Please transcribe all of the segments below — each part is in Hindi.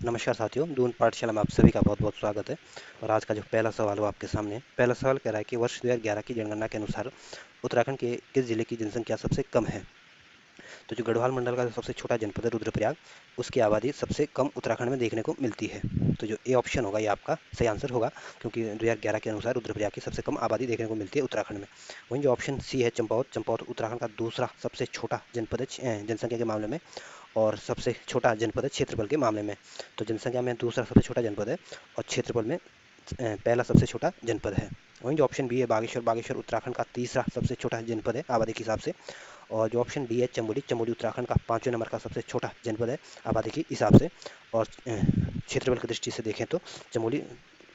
नमस्कार साथियों, दून पाठशाला में आप सभी का बहुत बहुत स्वागत है। और आज का जो पहला सवाल वो आपके सामने है। पहला सवाल कह रहा है कि वर्ष 2011 की जनगणना के अनुसार उत्तराखंड के किस जिले की जनसंख्या सबसे कम है। तो जो गढ़वाल मंडल का जो सबसे छोटा जनपद है रुद्रप्रयाग, उसकी आबादी सबसे कम उत्तराखंड में देखने को मिलती है। तो जो ए ऑप्शन होगा ये आपका सही आंसर होगा, क्योंकि 2011 के अनुसार रुद्रप्रयाग की सबसे कम आबादी देखने को मिलती है उत्तराखंड में। वहीं जो ऑप्शन सी है चंपावत, चंपावत उत्तराखंड का दूसरा सबसे छोटा जनपद है जनसंख्या के मामले में, और सबसे छोटा जनपद है क्षेत्रफल के मामले में। तो जनसंख्या में दूसरा सबसे छोटा जनपद है और क्षेत्रफल में पहला सबसे छोटा जनपद है। वहीं जो ऑप्शन बी है बागेश्वर, बागेश्वर उत्तराखंड का तीसरा सबसे छोटा जनपद है आबादी के हिसाब से। और जो ऑप्शन डी है चमोली, चमोली उत्तराखंड का 5वें नंबर का सबसे छोटा जनपद है आबादी के हिसाब से। और क्षेत्रफल की दृष्टि से देखें तो चमोली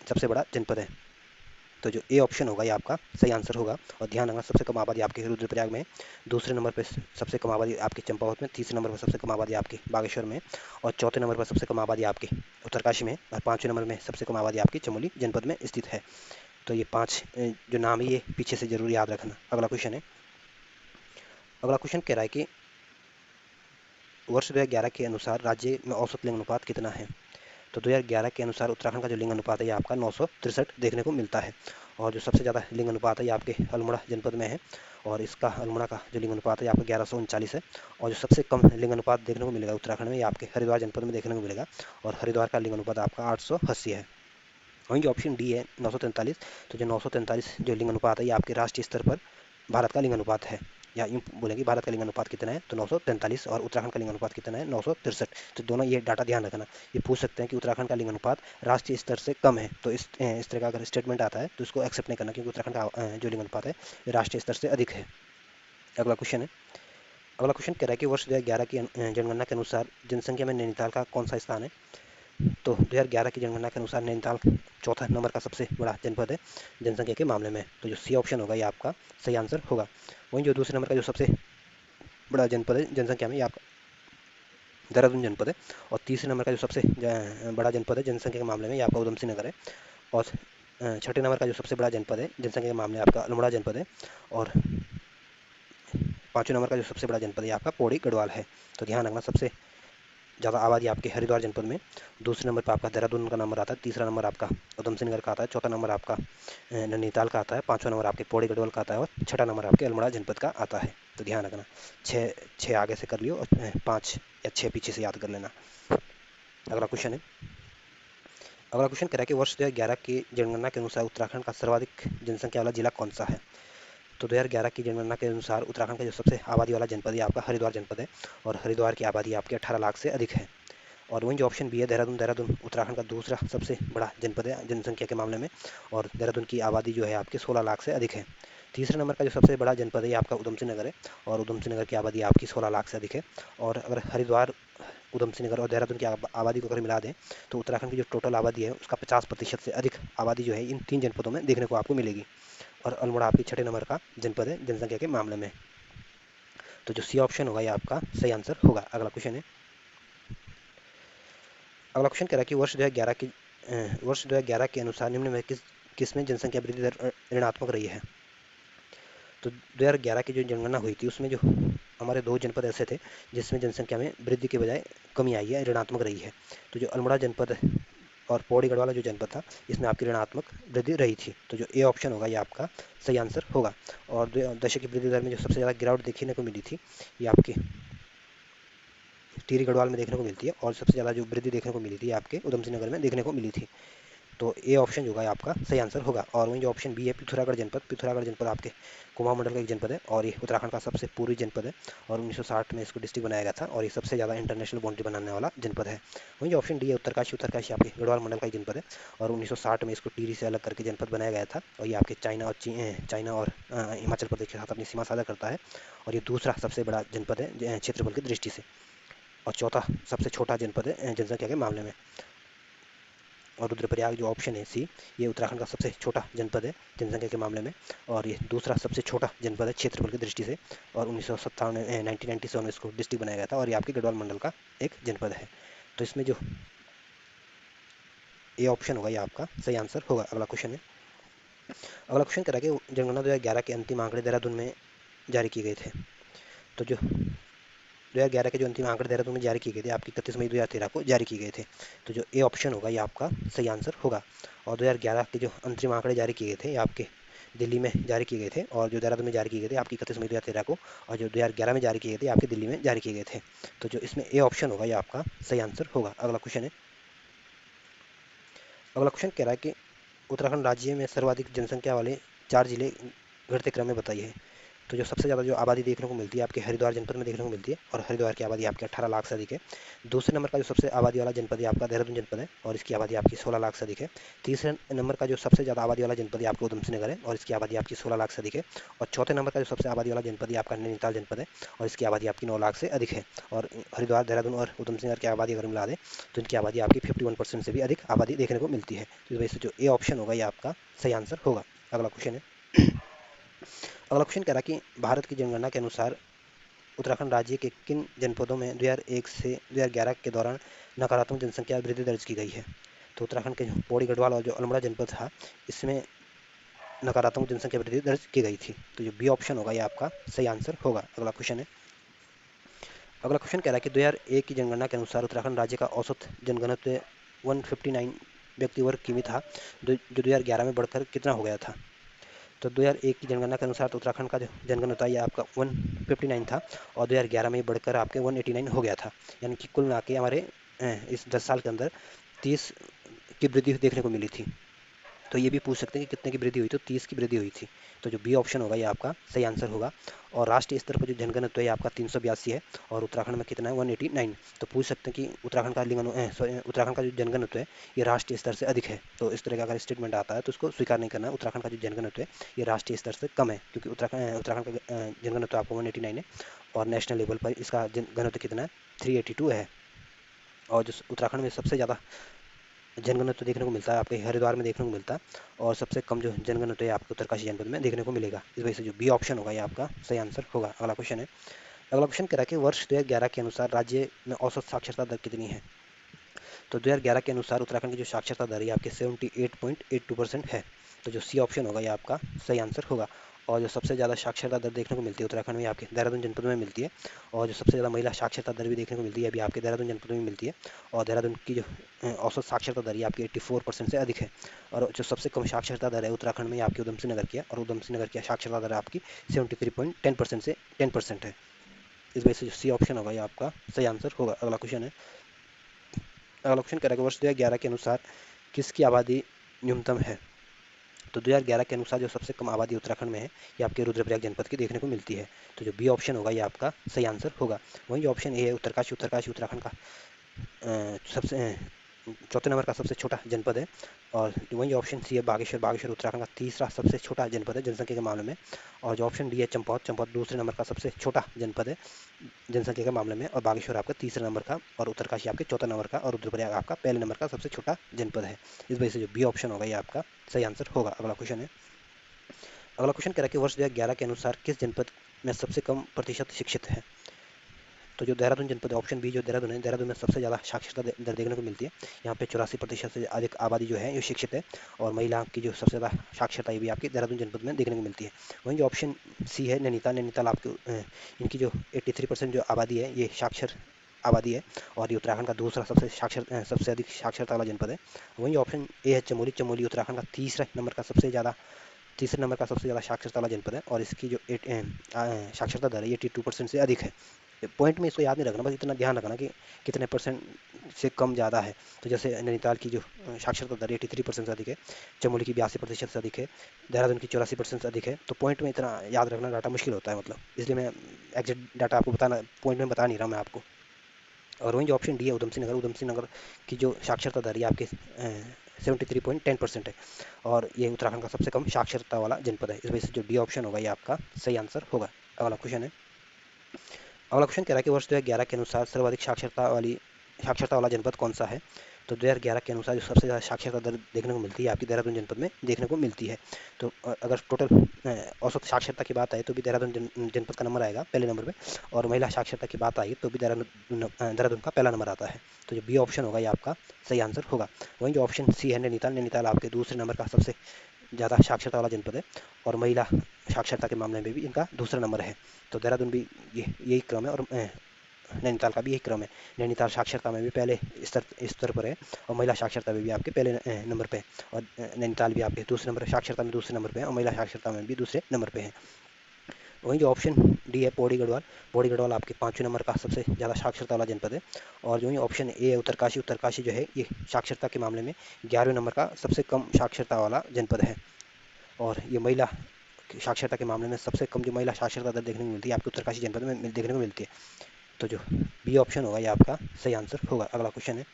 सबसे बड़ा जनपद है। तो जो ए ऑप्शन होगा ये आपका सही आंसर होगा। और ध्यान रखना, सबसे कम आबादी आपके रुद्रप्रयाग में, दूसरे नंबर पर सबसे कम आबादी आपके चंपावत में, तीसरे नंबर पर सबसे कम आबादी आपके बागेश्वर में, और चौथे नंबर पर सबसे कम आबादी आपके उत्तरकाशी में, और 5वें नंबर में सबसे कम आबादी आपकी चमोली जनपद में स्थित है। तो ये 5 जो नाम है ये पीछे से जरूर याद रखना। अगला क्वेश्चन है। अगला क्वेश्चन कह रहा है कि वर्ष 2011 के अनुसार राज्य में औसत लिंग अनुपात कितना है। तो 2011 के अनुसार उत्तराखंड का जो लिंग अनुपात है ये आपका 963 देखने को मिलता है। और जो सबसे ज़्यादा लिंग अनुपात है ये आपके अल्मोड़ा जनपद में है, और इसका अल्मोड़ा का जो लिंग अनुपात है ये आपका 1139 है। और जो सबसे कम लिंग अनुपात देखने को मिलेगा उत्तराखंड में ये आपके हरिद्वार जनपद में देखने को मिलेगा, और हरिद्वार का लिंग अनुपात आपका 880 है। वहीं जो ऑप्शन डी है 943, तो जो 943 जो लिंग अनुपात है ये आपके राष्ट्रीय स्तर पर भारत का लिंग अनुपात है। या यूँ बोलेंगे भारत का लिंग अनुपात कितना है, तो 943, और उत्तराखंड का लिंग अनुपात कितना है, 963। तो दोनों ये डाटा ध्यान रखना। ये पूछ सकते हैं कि उत्तराखंड का लिंग अनुपात राष्ट्रीय स्तर से कम है, तो इस तरह का अगर स्टेटमेंट आता है तो इसको एक्सेप्ट नहीं करना, क्योंकि उत्तराखंड का जो लिंग अनुपात है ये राष्ट्रीय स्तर से अधिक है। अगला क्वेश्चन है। अगला क्वेश्चन कह रहा है कि वर्ष 2011 की जनगणना के अनुसार जनसंख्या में नैनीताल का कौन सा स्थान है। तो 2011 की जनगणना के अनुसार नैनीताल चौथा नंबर का सबसे बड़ा जनपद है जनसंख्या के मामले में। तो जो सी ऑप्शन होगा ये आपका सही आंसर होगा। वहीं जो दूसरे नंबर का जो सबसे बड़ा जनपद है जनसंख्या में ये आपका देहरादून जनपद है। और तीसरे नंबर का जो सबसे बड़ा जनपद है जनसंख्या के मामले में ये आपका उधम सिंह नगर है। और छठे नंबर का जो सबसे बड़ा जनपद है जनसंख्या के मामले में आपका अल्मोड़ा जनपद है। और 5वें नंबर का जो सबसे बड़ा जनपद है आपका पौड़ी गढ़वाल है। तो ध्यान रखना, सबसे ज़्यादा आबादी आपके हरिद्वार जनपद में, दूसरे नंबर पर आपका देहरादून का नंबर आता है, तीसरा नंबर आपका उधम सिंह नगर का आता है, चौथा नंबर आपका नैनीताल का आता है, 5वां नंबर आपके पौड़ी गढ़वाल का आता है, और छठा नंबर आपके अल्मोड़ा जनपद का आता है। तो ध्यान रखना, छः छः आगे से कर लियो और 5 या 6 पीछे से याद कर लेना। अगला क्वेश्चन है। अगला क्वेश्चन कह रहा है कि वर्ष 2011 की जनगणना के अनुसार उत्तराखंड का सर्वाधिक जनसंख्या वाला जिला कौन सा है। तो 2011 की जनगणना के अनुसार उत्तराखंड का जो सबसे आबादी वाला जनपद है आपका हरिद्वार जनपद है, और हरिद्वार की आबादी आपकी 18 लाख से अधिक है। और वहीं जो ऑप्शन बी है देहरादून, देहरादून उत्तराखंड का दूसरा सबसे बड़ा जनपद है जनसंख्या के मामले में, और देहरादून की आबादी जो है आपकी 16 लाख से अधिक है। तीसरे नंबर का जो सबसे बड़ा जनपद है ये आपका उधम सिंह नगर है, और उधम सिंह नगर की आबादी आपकी 16 लाख से अधिक है। और अगर हरिद्वार, उधम सिंह नगर और देहरादून की आबादी को अगर मिला दें तो उत्तराखंड की जो टोटल आबादी है उसका 50% से अधिक आबादी जो है इन 3 जनपदों में देखने को आपको मिलेगी। और अल्मोड़ा आपकी छठे नंबर का जनपद है जनसंख्या के मामले में। तो जो सी ऑप्शन होगा ये आपका सही आंसर होगा। अगला क्वेश्चन है। अगला क्वेश्चन कह रहा है कि वर्ष 2011 के अनुसार निम्न में किसमें जनसंख्या वृद्धि दर ऋणात्मक रही है। तो 2011 की जो जनगणना हुई थी उसमें जो हमारे 2 जनपद ऐसे थे जिसमें जनसंख्या में वृद्धि के बजाय कमी आई है, ऋणात्मक रही है। तो जो अल्मोड़ा जनपद और पौड़ी गढ़वाला जो जनपद था इसमें आपकी ऋणात्मक वृद्धि रही थी। तो जो ए ऑप्शन होगा ये आपका सही आंसर होगा। और दशक की वृद्धि दर में जो सबसे ज़्यादा गिरावट देखने को मिली थी ये आपकी टिहरी गढ़वाल में देखने को मिलती है, और सबसे ज़्यादा जो वृद्धि देखने को मिली थी आपके उधम सिंह नगर में देखने को मिली थी। तो ए ऑप्शन जो होगा आपका सही आंसर होगा। और वहीं जो ऑप्शन बी है पिथौरागढ़ जनपद, पिथौरागढ़ जनपद आपके कुमाऊं मंडल का एक जनपद है, और ये उत्तराखंड का सबसे पूर्वी जनपद है, और 1960 में इसको डिस्ट्रिक्ट बनाया गया था, और ये सबसे ज़्यादा इंटरनेशनल बाउंड्री बनाने वाला जनपद है। वहीं जो ऑप्शन डी है उत्तरकाशी, उत्तरकाशी आपके गढ़वाल मंडल का एक जनपद है, और 1960 में इसको टिहरी से अलग करके जनपद बनाया गया था, और ये आपके चाइना और हिमाचल प्रदेश के साथ अपनी सीमा साझा करता है। और ये दूसरा सबसे बड़ा जनपद है क्षेत्रफल की दृष्टि से, और चौथा सबसे छोटा जनपद है जनसंख्या के मामले में। और रुद्रप्रयाग जो ऑप्शन है सी, ये उत्तराखंड का सबसे छोटा जनपद है जनसंख्या के मामले में, और ये दूसरा सबसे छोटा जनपद है क्षेत्रफल की दृष्टि से, और 1997 में इसको डिस्ट्रिक्ट बनाया गया था, और ये आपके गढ़वाल मंडल का एक जनपद है। तो इसमें जो ए ऑप्शन होगा ये आपका सही आंसर होगा। अगला क्वेश्चन है। अगला क्वेश्चन करा कि जनगणना 2011 के अंतिम आंकड़े देहरादून में जारी किए गए थे। तो जो 2011 के जो अंतिम आंकड़े देहरादून में जारी किए गए थे आपकी 31 मई 2013 को जारी किए गए थे। तो जो ए ऑप्शन होगा ये आपका सही आंसर होगा। और 2011 के जो अंतरिम आंकड़े जारी किए गए थे ये आपके दिल्ली में जारी किए गए थे, और जो देहरादून में जारी किए गए थे आपकी 31 मई 2013 को, और जो 2011 में जारी किए गए थे आपकी दिल्ली में जारी किए गए थे। तो जो इसमें ए ऑप्शन होगा ये आपका सही आंसर होगा। अगला क्वेश्चन है। अगला क्वेश्चन कह रहा है कि उत्तराखंड राज्य में सर्वाधिक जनसंख्या वाले 4 जिले घटते क्रम में बताइए। तो जो सबसे ज़्यादा जो आबादी देखने को मिलती है आपके हरिद्वार जनपद में देखने को मिलती है, और हरिद्वार की आबादी आपके 18 लाख से अधिक है। दूसरे नंबर का जो सबसे आबादी वाला जनपद है आपका देहरादून जनपद है, और इसकी आबादी आपकी 16 लाख से अधिक है। तीसरे नंबर का जो सबसे ज़्यादा आबादी वाला जनपद है आपका उधमसिंह नगर है, और इसकी आबादी आपकी 16 लाख से अधिक है। और चौथे नंबर का जो सबसे आबादी वाला जनपद है आपका नैनीताल जनपद है, और इसकी आबादी आपकी 9 लाख से अधिक है। और हरिद्वार, देहरादून और उधमसिंह नगर की आबादी अगर मिला दें तो इनकी आबादी आपकी 51% से भी अधिक आबादी देखने को मिलती है। तो इस वजह से जो ए ऑप्शन होगा ये आपका सही आंसर होगा। अगला क्वेश्चन है। अगला क्वेश्चन कह रहा है कि भारत की जनगणना के अनुसार उत्तराखंड राज्य के किन जनपदों में 2001 से 2011 के दौरान नकारात्मक जनसंख्या वृद्धि दर्ज की गई है। तो उत्तराखंड के जो पौड़ी गढ़वाल और जो अल्मोड़ा जनपद था इसमें नकारात्मक जनसंख्या वृद्धि दर्ज की गई थी। तो जो बी ऑप्शन होगा ये आपका सही आंसर होगा। अगला क्वेश्चन है। अगला क्वेश्चन कह रहा है कि 2001 की जनगणना के अनुसार उत्तराखंड राज्य का औसत जनघनत्व 159 व्यक्ति वर्ग किमी था, जो 2011 में बढ़कर कितना हो गया था। तो 2001 की जनगणना के अनुसार तो उत्तराखंड का जो जनगणना ये आपका 159 था, और 2011 में बढ़कर आपके 189 हो गया था। यानी कि कुल मिला के हमारे इस 10 साल के अंदर 30 की वृद्धि देखने को मिली थी। तो ये भी पूछ सकते हैं कि कितने की वृद्धि हुई, तो 30 की वृद्धि हुई थी। तो जो बी ऑप्शन होगा ये आपका सही आंसर होगा। और राष्ट्रीय स्तर पर जो जनघनत्व है आपका 382 है, और उत्तराखंड में कितना है 189। तो पूछ सकते हैं कि उत्तराखंड का उत्तराखंड का जो जनघनत्व है ये राष्ट्रीय स्तर से अधिक है। तो इस तरह का अगर स्टेटमेंट आता है तो उसको स्वीकार नहीं करना है। उत्तराखंड का जो जनघनत्व है ये राष्ट्रीय स्तर से कम है, क्योंकि उत्तराखंड का जनघनत्व आपको 189 है, और नेशनल लेवल पर इसका जनघनत्व कितना है 382 है। और जो उत्तराखंड में सबसे ज़्यादा जनगणना देखने को मिलता है आपके हरिद्वार में देखने को मिलता है, और सबसे कम जो जनगणना है आपके उत्तरकाशी जनपद में देखने को मिलेगा। इस वजह से जो बी ऑप्शन होगा ये आपका सही आंसर होगा। अगला क्वेश्चन है। अगला क्वेश्चन कह रहा है कि वर्ष 2011 के अनुसार राज्य में औसत साक्षरता दर कितनी है। तो 2011 के अनुसार उत्तराखंड की जो साक्षरता दर है आपके 78.82% है। तो जो सी ऑप्शन होगा ये आपका सही आंसर होगा। और जो सबसे ज़्यादा साक्षरता दर देखने को मिलती है उत्तराखंड में आपके देहरादून जनपद में मिलती है, और जो सबसे ज़्यादा महिला साक्षरता दर भी देखने को मिलती है अभी आपके देहरादून जनपद में मिलती है। और देहरादून की जो औसत साक्षरता दर है आपकी 84% से अधिक है। और जो सबसे कम साक्षरता दर है उत्तराखंड में आपकी उधमसिंह नगर की है, और उधमसिंह नगर की साक्षरता दर आपकी 73.10% से 10% है। इस वजह से जो सी ऑप्शन होगा ये आपका सही आंसर होगा। अगला क्वेश्चन है। अगला क्वेश्चन करेगा वर्ष 2011 के अनुसार किसकी आबादी न्यूनतम है। तो 2011 के अनुसार जो सबसे कम आबादी उत्तराखंड में है ये आपके रुद्रप्रयाग जनपद की देखने को मिलती है। तो जो बी ऑप्शन होगा ये आपका सही आंसर होगा। वहीं जो ऑप्शन ए है उत्तरकाशी, उत्तरकाशी उत्तराखंड का सबसे चौथे नंबर का सबसे छोटा जनपद है। और वही ऑप्शन सी है बागेश्वर, बागेश्वर उत्तराखंड का तीसरा सबसे छोटा जनपद है जनसंख्या के मामले में। और जो ऑप्शन डी है चंपावत, चंपावत दूसरे नंबर का सबसे छोटा जनपद है जनसंख्या के मामले में, और बागेश्वर आपका तीसरे नंबर का, और उत्तरकाशी आपके चौथा नंबर का, और रुद्रप्रयाग आपका पहले नंबर का सबसे छोटा जनपद है। इस वजह से जो बी ऑप्शन होगा ये आपका सही आंसर होगा। अगला क्वेश्चन है। अगला क्वेश्चन कह रहा है कि वर्ष 2011 के अनुसार किस जनपद में सबसे कम प्रतिशत शिक्षित है। तो जो देहरादून जनपद है ऑप्शन बी जो देहरादून है, देहरादून में सबसे ज़्यादा साक्षरता दर देखने को मिलती है। यहाँ पे 84% से अधिक आबादी जो है ये शिक्षित है, और महिला की जो सबसे ज़्यादा साक्षरता भी आपकी देहरादून जनपद में देखने को मिलती है। वहीं जो ऑप्शन सी है नैनीताल, नैनीताल आपके इनकी जो 83% जो आबादी है ये साक्षर आबादी है, और ये उत्तराखंड का दूसरा सबसे अधिक साक्षरता वाला जनपद है। वहीं ऑप्शन ए है चमोली, चमोली उत्तराखंड का तीसरे नंबर का सबसे ज़्यादा साक्षरता वाला जनपद है, और इसकी जो साक्षरता दर है 82% से अधिक है। पॉइंट में इसको याद नहीं रखना, बस इतना ध्यान रखना कि कितने परसेंट से कम ज़्यादा है। तो जैसे नैनीताल की जो साक्षरता दर 83% से अधिक है, चमोली की 82% से अधिक है, देहरादून की 84% से अधिक है। तो पॉइंट में इतना याद रखना डाटा मुश्किल होता है, मतलब इसलिए मैं एग्जैक्ट डाटा आपको बताना पॉइंट में बता नहीं रहा मैं आपको। और वहीं जो ऑप्शन डी है उधमसिंह नगर, उधमसिंह नगर की जो साक्षरता दर है आपके 73.10% है, और ये उत्तराखंड का सबसे कम साक्षरता वाला जनपद है। इस वजह से जो डी ऑप्शन होगा ये आपका सही आंसर होगा। अगला क्वेश्चन है। अगला क्वेश्चन कह रहा है कि वर्ष 2011 के अनुसार सर्वाधिक साक्षरता वाला जनपद कौन सा है। तो 2011 के अनुसार जो सबसे ज़्यादा साक्षरता दर देखने को मिलती है आपकी देहरादून जनपद में देखने को मिलती है। तो अगर टोटल औसत साक्षरता की बात आए तो भी देहरादून जनपद का नंबर आएगा पहले नंबर पे, और महिला साक्षरता की बात आई तो भी देहरादून का पहला नंबर आता है। तो जो बी ऑप्शन होगा ये आपका सही आंसर होगा। वहीं जो ऑप्शन सी है नैनीताल, नैनीताल आपके दूसरे नंबर का सबसे ज़्यादा साक्षरता वाला जनपद है, और महिला साक्षरता के मामले में भी इनका दूसरा नंबर है। तो देहरादून भी यही क्रम है, और नैनीताल का भी यही क्रम है। नैनीताल साक्षरता में भी पहले स्तर पर है और महिला साक्षरता में भी आपके पहले नंबर पे है। और नैनीताल भी आपके दूसरे नंबर, साक्षरता में दूसरे नंबर पे है और महिला साक्षरता में भी दूसरे नंबर पे है। वहीं जो ऑप्शन डी है पौड़ी गढ़वाल, पौड़ी गढ़वाल आपके 5वें नंबर का सबसे ज़्यादा साक्षरता वाला जनपद है। और जो ये ऑप्शन ए है उत्तरकाशी, उत्तरकाशी जो है ये साक्षरता के मामले में 11वें नंबर का सबसे कम साक्षरता वाला जनपद है। और ये महिला साक्षरता के मामले में सबसे कम जो महिला साक्षरता दर देखने को मिलती है आपके उत्तरकाशी जनपद में देखने को मिलती है। तो जो बी ऑप्शन होगा ये आपका सही आंसर होगा। अगला क्वेश्चन है,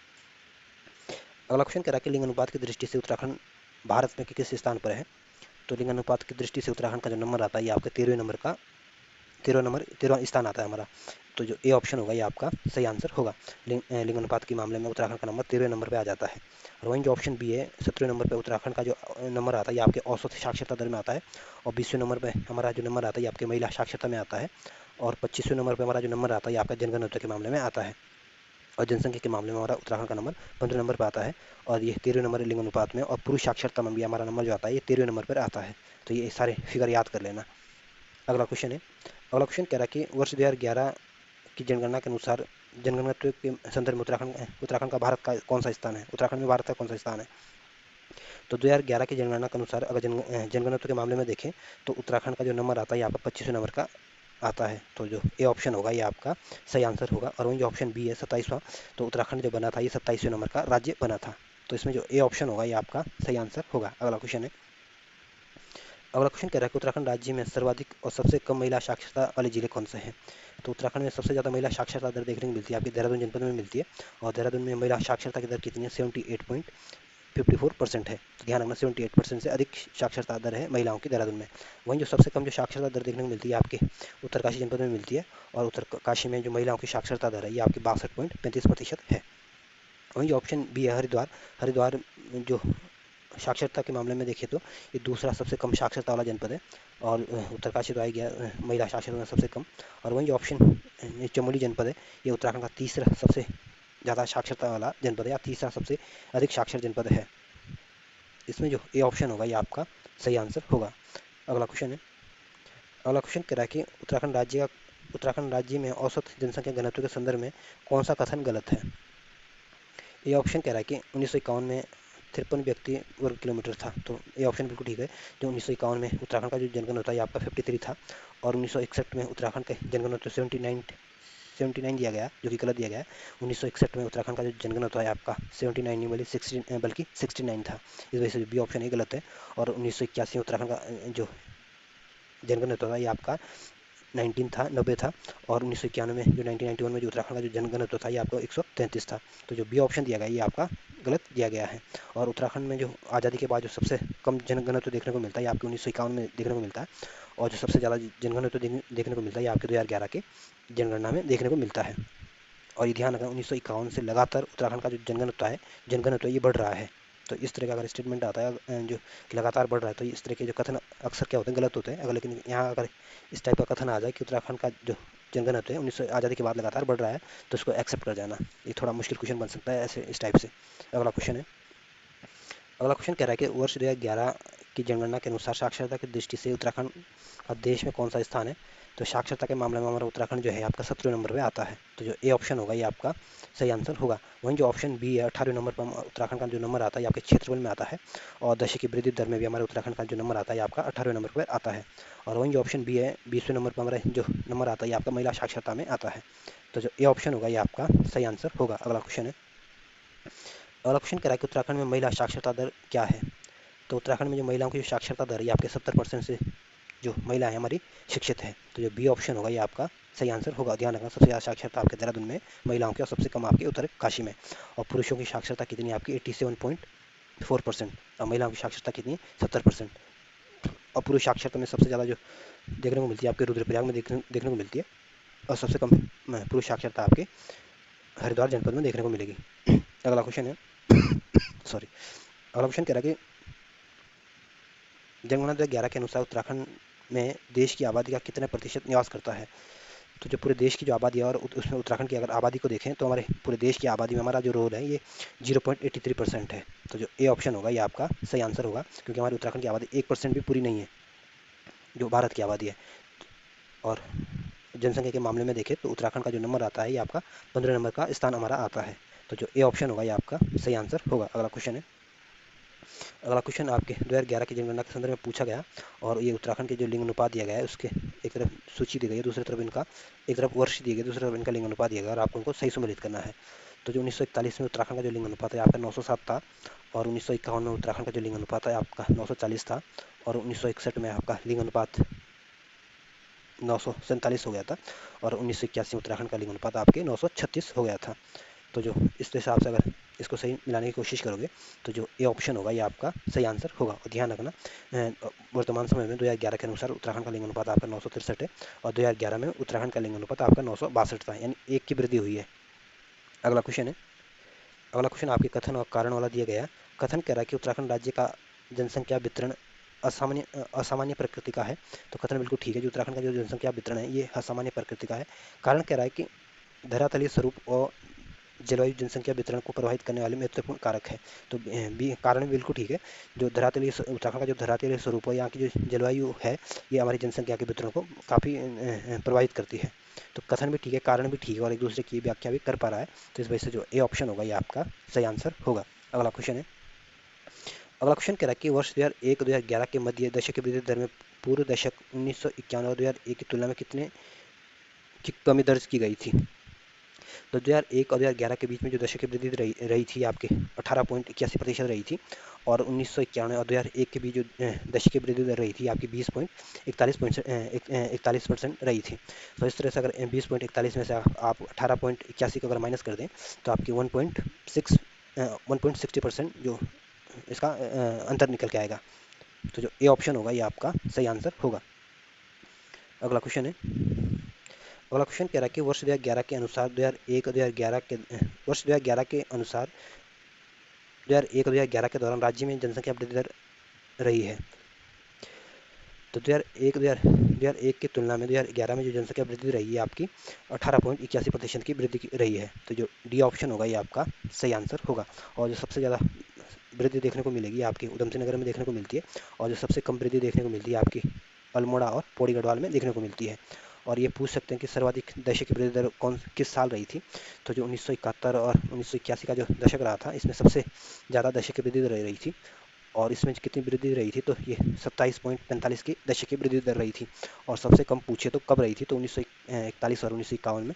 अगला क्वेश्चन कह रहा है कि लिंग अनुपात की दृष्टि से उत्तराखंड भारत में किस स्थान पर है। तो लिंग अनुपात की दृष्टि से उत्तराखंड का जो नंबर आता है ये आपका 13वां स्थान आता है हमारा। तो जो ए ऑप्शन होगा ये आपका सही आंसर होगा। लिंग अनुपात के मामले में उत्तराखंड का नंबर 13वें नंबर पे आ जाता है। और वहीं जो ऑप्शन बी है 17वें नंबर पे उत्तराखंड का जो नंबर आता है ये आपके औसत साक्षरता दर में आता है। और 20वें नंबर पे हमारा जो नंबर आता है ये आपके महिला साक्षरता में आता है। और 25वें नंबर पे हमारा जो नंबर आता है ये आपका जनगणना के मामले में आता है। और जनसंख्या के मामले में हमारा उत्तराखंड का नंबर 15वें नंबर पर आता है। और ये 13वें नंबर लिंग अनुपात में, और पुरुष साक्षरता में भी हमारा नंबर जो आता है ये 13वें नंबर पर आता है। तो ये सारे फिगर याद कर लेना। अगला क्वेश्चन है, अगला क्वेश्चन कह रहा है कि वर्ष 2011 की जनगणना के अनुसार जनगणना के संदर्भ में उत्तराखंड का भारत का कौन सा स्थान है, उत्तराखंड में भारत का कौन सा स्थान है। तो 2011 की जनगणना के अनुसार अगर जनगणना के मामले में देखें तो उत्तराखंड का जो नंबर आता है ये आपका 25वें नंबर का आता है। तो जो ए ऑप्शन होगा ये आपका सही आंसर होगा। और वहीं जो ऑप्शन बी है 27वां, तो उत्तराखंड जो बना था ये 27वें नंबर का राज्य बना था। तो इसमें जो ए ऑप्शन होगा ये आपका सही आंसर होगा। अगला क्वेश्चन है, अगला क्वेश्चन कह रहा है कि उत्तराखंड राज्य में सर्वाधिक और सबसे कम महिला साक्षरता वाले जिले कौन से हैं। तो उत्तराखंड में सबसे ज़्यादा महिला साक्षरता दर देखने को मिलती है आपके देहरादून जनपद में मिलती है। और देहरादून में महिला साक्षरता की दर कितनी है, 78.54% है। तो ध्यान रखना 78% से अधिक साक्षरता दर है महिलाओं की देहरादून में। वहीं जो सबसे कम जो साक्षरता दर देखने को मिलती है आपके उत्तरकाशी जनपद में मिलती है। और उत्तरकाशी में जो महिलाओं की साक्षरता दर है ये आपकी 62.35% है। वहीं जो ऑप्शन बी है हरिद्वार, हरिद्वार जो साक्षरता के मामले में देखिए तो ये दूसरा सबसे कम साक्षरता वाला जनपद है। और उत्तरकाशी तो आ गया महिला साक्षरता में सबसे कम। और वहीं जो ऑप्शन चमोली जनपद है ये उत्तराखंड का तीसरा सबसे ज़्यादा साक्षरता वाला जनपद है, या तीसरा सबसे अधिक साक्षर जनपद है। इसमें जो ए ऑप्शन होगा ये आपका सही आंसर होगा। अगला क्वेश्चन है, अगला क्वेश्चन कह रहा है कि उत्तराखंड राज्य में औसत जनसंख्या घनत्व के संदर्भ में कौन सा कथन गलत है। ये ऑप्शन कह रहा है कि 1951 में 53 व्यक्ति वर्ग किलोमीटर था। तो ये ऑप्शन बिल्कुल ठीक है। जो 1951 में उत्तराखंड का जो जनगणना है आपका 53 था। और 1961 में उत्तराखंड का जनगणना 79 दिया गया, जो कि गलत दिया गया है। 1961 में उत्तराखंड का जो जनगणना है आपका 79 नहीं बल्कि 69 था। इस वजह से बी ऑप्शन ही गलत है। और 1981 में उत्तराखंड का जो जनगणना था ये आपका 19 था, 90 था। और 1991 में जो 1991 में जो उत्तराखंड का जो जनगणना था ये आपको 133 था। तो जो बी ऑप्शन दिया गया ये आपका गलत दिया गया है। और उत्तराखंड में जो आज़ादी के बाद जो सबसे कम जनगणना देखने को मिलता है आपके 1951 में देखने को मिलता है। और जो सबसे ज़्यादा जनगणना देखने को मिलता है आपके 2011 के जनगणना में देखने को मिलता है। और ये ध्यान रखना 1951 से लगातार उत्तराखंड का जो जनगणना ये बढ़ रहा है। तो इस तरह का अगर स्टेटमेंट आता है जो कि लगातार बढ़ रहा है, तो इस तरह के जो कथन अक्सर क्या होते हैं, गलत होते हैं। अगर लेकिन यहाँ अगर इस टाइप का कथन आ जाए कि उत्तराखंड का जो जनगणना है 1900 आज़ादी के बाद लगातार बढ़ रहा है, तो इसको एक्सेप्ट कर जाना। ये थोड़ा मुश्किल क्वेश्चन बन सकता है ऐसे इस टाइप से। अगला क्वेश्चन है, अगला क्वेश्चन कह रहा है कि वर्ष 2011 की जनगणना के अनुसार साक्षरता की दृष्टि से उत्तराखंड का देश में कौन सा स्थान है। तो साक्षरता के मामले में हमारा उत्तराखंड जो है आपका 17वें नंबर पे आता है। तो जो ए ऑप्शन होगा ये आपका सही आंसर होगा। वहीं जो ऑप्शन बी है 18वें नंबर पर उत्तराखंड का जो नंबर आता है ये आपके क्षेत्रफल में आता है। और दशक की वृद्धि दर में भी हमारे उत्तराखंड का जो नंबर आता है आपका 18वें नंबर पर आता है। और वहीं जो ऑप्शन बी है 20वें नंबर पर हमारा जो नंबर आता है आपका महिला साक्षरता में आता है। तो जो ए ऑप्शन होगा ये आपका सही आंसर होगा। अगला क्वेश्चन है, अगला क्वेश्चन कह रहा है कि उत्तराखंड में महिला साक्षरता दर क्या है। तो उत्तराखंड में जो महिलाओं की जो साक्षरता दर है आपके 70% से जो महिला है हमारी शिक्षित है। तो जो बी ऑप्शन होगा ये आपका सही आंसर होगा। ध्यान रखना सबसे ज़्यादा साक्षरता आपके देहरादून में महिलाओं की, और सबसे कम आपके उत्तरकाशी में। और पुरुषों की साक्षरता कितनी है आपकी 87.4%। और महिलाओं की साक्षरता कितनी है 70%। और पुरुष साक्षरता में सबसे ज़्यादा जो देखने को मिलती है आपके रुद्रप्रयाग में देखने को मिलती है। और सबसे कम पुरुष साक्षरता आपके हरिद्वार जनपद में देखने को मिलेगी। अगला क्वेश्चन है सॉरी अगला क्वेश्चन कह रहा है कि जनगणना 2011 के अनुसार उत्तराखंड में देश की आबादी का कितने प्रतिशत निवास करता है। तो जो पूरे देश की जो आबादी है और उसमें उत्तराखंड की अगर आबादी को देखें तो हमारे पूरे देश की आबादी में हमारा जो रोल है ये 0.83% है। तो जो ए ऑप्शन होगा ये आपका सही आंसर होगा, क्योंकि हमारे उत्तराखंड की आबादी 1% भी पूरी नहीं है जो भारत की आबादी है। और जनसंख्या के मामले में देखें तो उत्तराखंड का जो नंबर आता है ये आपका 15 नंबर का स्थान हमारा आता है। तो जो ए ऑप्शन होगा ये आपका सही आंसर होगा। अगला क्वेश्चन है, अगला क्वेश्चन आपके 2011 की जनगणना के संदर्भ में पूछा गया और ये उत्तराखंड के जो लिंग अनुपात दिया गया है उसके एक तरफ सूची दी गई है, दूसरी तरफ इनका एक तरफ वर्ष दिए गए, दूसरी तरफ इनका लिंग अनुपात दिया गया और आपको इनको सही सम्मिलित करना है। तो जो 1941 में उत्तराखंड का जो लिंग अनुपात है आपका 907 था और 1951 में उत्तराखंड का जो लिंग अनुपात है आपका 940 था और 1961 में आपका लिंग अनुपात 947 हो गया था और 1981 में उत्तराखंड का लिंग अनुपात आपके 936 हो गया था। तो जो इस हिसाब से अगर इसको सही मिलाने की कोशिश करोगे तो जो ए ऑप्शन होगा ये आपका सही आंसर होगा। और ध्यान रखना वर्तमान समय में 2011 के अनुसार उत्तराखंड का लिंग अनुपात आपका 963 है और 2011 में उत्तराखंड का लिंग अनुपात आपका 962 था, यानी एक की वृद्धि हुई है। अगला क्वेश्चन है, अगला क्वेश्चन आपके कथन और कारण वाला दिया गया है। कथन कह रहा है कि उत्तराखंड राज्य का जनसंख्या वितरण असामान्य प्रकृति का है। तो कथन बिल्कुल ठीक है, जो उत्तराखंड का जो जनसंख्या वितरण है ये असामान्य प्रकृति का है। कारण कह रहा है कि धरातलीय स्वरूप और जलवायु जनसंख्या वितरण को प्रभावित करने वाले महत्वपूर्ण कारक है। तो बी कारण भी बिल्कुल ठीक है, जो धरातलीय उत्तराखंड का जो धरातलीय स्वरूप है, यहाँ की जो जलवायु है ये हमारी जनसंख्या के वितरण को काफ़ी प्रभावित करती है। तो कथन भी ठीक है, कारण भी ठीक है और एक दूसरे की व्याख्या भी कर पा रहा है। तो इस वजह से जो ए ऑप्शन होगा ये आपका सही आंसर होगा। अगला क्वेश्चन है, अगला क्वेश्चन कह रहा है कि वर्ष 2001-2011 के मध्य दशक की वृद्धि दर में पूर्व दशक 1991 और 2001 की तुलना में कितने की कमी दर्ज की गई थी। तो 2001 और 2011 के बीच में जो दशक की वृद्धि रही थी आपके 18.81% रही थी और 1991 और 2001 के बीच जो दशक की वृद्धि दर रही थी आपकी 20.41% रही थी। तो इस तरह से अगर 20.41 में से आप 18.81 को अगर माइनस कर दें तो आपकी 1.60% जो इसका अंतर निकल के आएगा। तो जो ए ऑप्शन होगा ये आपका सही आंसर होगा। अगला क्वेश्चन है, अगला क्वेश्चन कह रहा है कि वर्ष 2011 के अनुसार 2001 और 2011 के वर्ष 2011 के अनुसार 2001 और 2011 के दौरान राज्य में जनसंख्या वृद्धि दर रही है। तो 2001 की तुलना में 2011 में जो जनसंख्या वृद्धि रही है आपकी 18.81% की वृद्धि रही है। तो जो डी ऑप्शन होगा ये आपका सही आंसर होगा। और जो सबसे ज़्यादा वृद्धि देखने को मिलेगी आपकी उधम सिंह नगर में देखने को मिलती है और जो सबसे कम वृद्धि देखने को मिलती है आपकी अल्मोड़ा और पौड़ी गढ़वाल में देखने को मिलती है। और ये पूछ सकते हैं कि सर्वाधिक दशक की वृद्धि दर किस साल रही थी। तो जो 1971 और 1981 का जो दशक रहा था इसमें सबसे ज़्यादा दशक की वृद्धि दर रही थी और इसमें कितनी वृद्धि रही थी तो ये 27.45 की दशक की वृद्धि दर रही थी। और सबसे कम पूछे तो कब रही थी तो 1941 और 1951 में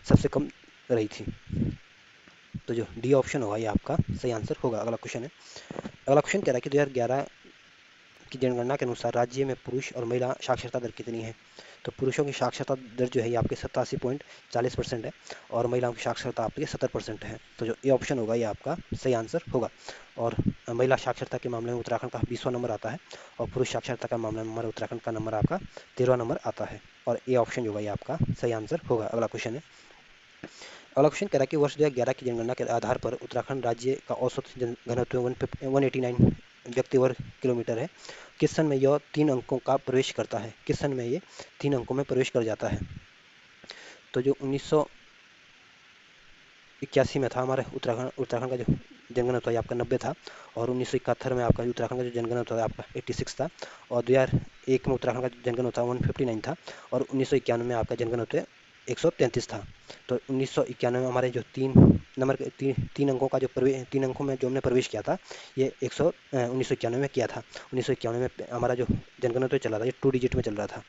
सबसे कम रही थी। तो जो डी ऑप्शन होगा ये आपका सही आंसर होगा। अगला क्वेश्चन है, अगला क्वेश्चन कह रहा है कि 2011 की जनगणना के अनुसार राज्य में पुरुष और महिला साक्षरता दर कितनी है। तो पुरुषों की साक्षरता दर जो है ये आपके 87.40% है और महिलाओं की साक्षरता आपकी 70% है। तो जो ए ऑप्शन होगा ये आपका सही आंसर होगा। और महिला साक्षरता के मामले में उत्तराखंड का 20वां नंबर आता है और पुरुष साक्षरता का मामले में हमारे उत्तराखंड का नंबर आपका 13वां नंबर आता है और ए ऑप्शन जो होगा ये आपका सही आंसर होगा। अगला क्वेश्चन है, अगला क्वेश्चन कह रहा है कि वर्ष 2011 की जनगणना के आधार पर उत्तराखंड राज्य का औसत घनत्व 189 व्यक्ति वर्ग किलोमीटर है। किस सन में यह 3 अंकों का प्रवेश करता है, किस सन में ये 3 अंकों में प्रवेश कर जाता है। तो जो 1981 में था हमारे उत्तराखंड का जो जनगणना था आपका 90 था और 1971 में आपका उत्तराखंड का जो जनगणना था आपका 86 था और 2001 में उत्तराखंड का जनगणना था 159 था और 1991 में आपका जनगणना 133 था। तो 1991 में हमारे जो तीन अंकों का जो तीन अंकों में जो हमने प्रवेश किया था ये 1991 में किया था। 1991 में हमारा जो जनगणना चला था ये 2 डिजिट में चल रहा था